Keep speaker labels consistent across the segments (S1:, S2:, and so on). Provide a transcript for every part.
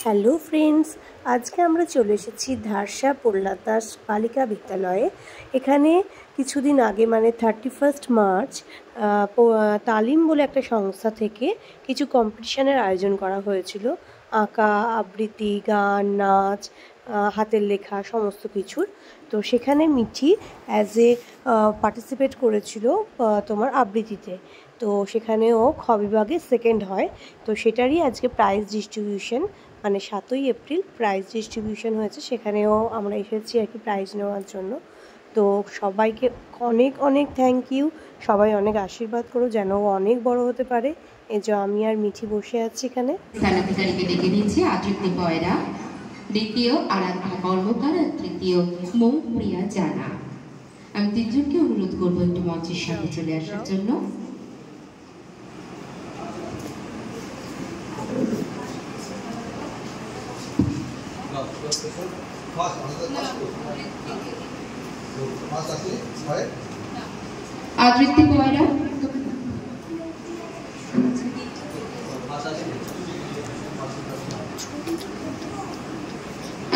S1: Hello friends, আজকে আমরা চলে এসেছি ধারসা প্রহ্লাদ বালিকা বিদ্যালয়ে। এখানে কিছুদিন আগে মানে 31 মার্চ তালিম বলে একটা সংস্থা থেকে কিছু কম্পিটিশানের আয়োজন করা হয়েছিল। আঁকা, আবৃত্তি, গান, নাচ, হাতের লেখা সমস্ত কিছুর। তো সেখানে মিঠি অ্যাজ এ পার্টিসিপেট করেছিল তোমার আবৃত্তিতে। তো সেখানে ও খ বিভাগে সেকেন্ড হয়। তো সেটারই আজকে প্রাইজ ডিস্ট্রিবিউশন, মানে 7ই এপ্রিল প্রাইজ ডিস্ট্রিবিউশন হয়েছে। সেখানেও আমরা এসেছি আর কি প্রাইজ নেওয়ার জন্য। তো সবাইকে অনেক অনেক থ্যাংক ইউ। সবাই অনেক আশীর্বাদ করো যেন ও অনেক বড় হতে পারে। এই যে আমি আর মিঠি বসে আছি এখানে।
S2: স্থানাধিকারীকে ডেকে নিয়েছি আদ্রিতি বয়রা, দ্বিতীয় আরাধ্যা কর্মকার আর তৃতীয় মৌপ্রিয়া জানা। আমি তিনজনকে অনুরোধ করবো একটু মঞ্চের সামনে চলে আসার জন্য। আদ্রিতি বয়রা,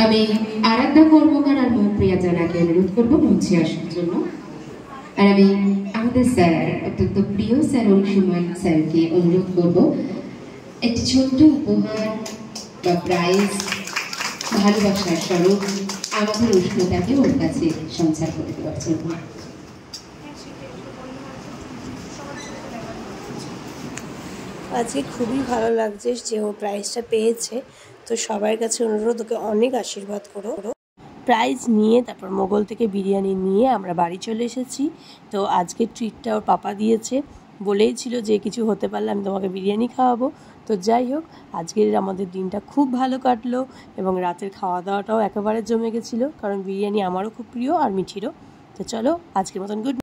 S2: আমি আরাধ্যা কর্মকার আর মৌপ্রিয়া জানাকে অনুরোধ করবো মঞ্চে আসার জন্য। আর আমি আমাদের স্যার, অত্যন্ত প্রিয় স্যার অংশুমান স্যারকে অনুরোধ করবো একটি ছোট্ট উপহার বা প্রাইজ ভালোবাসার স্বরূপ আমাদের উষ্ণতাকে ওর কাছে সঞ্চার করে দেওয়ার জন্য।
S1: আজকে খুবই ভালো লাগছে যে ও প্রাইজটা পেয়েছে। তো সবার কাছে অনুরোধ, ওকে অনেক আশীর্বাদ করো। প্রাইজ নিয়ে তারপর মোগল থেকে বিরিয়ানি নিয়ে আমরা বাড়ি চলে এসেছি। তো আজকের ট্রিটটা ওর পাপা দিয়েছে, বলেই ছিল যে কিছু হতে পারলে আমি তোমাকে বিরিয়ানি খাওয়াবো। তো যাই হোক, আজকের আমাদের দিনটা খুব ভালো কাটলো এবং রাতের খাওয়া দাওয়াটাও একেবারে জমে গেছিলো, কারণ বিরিয়ানি আমারও খুব প্রিয় আর মিঠিরও। তো চলো আজকের মতন গুড।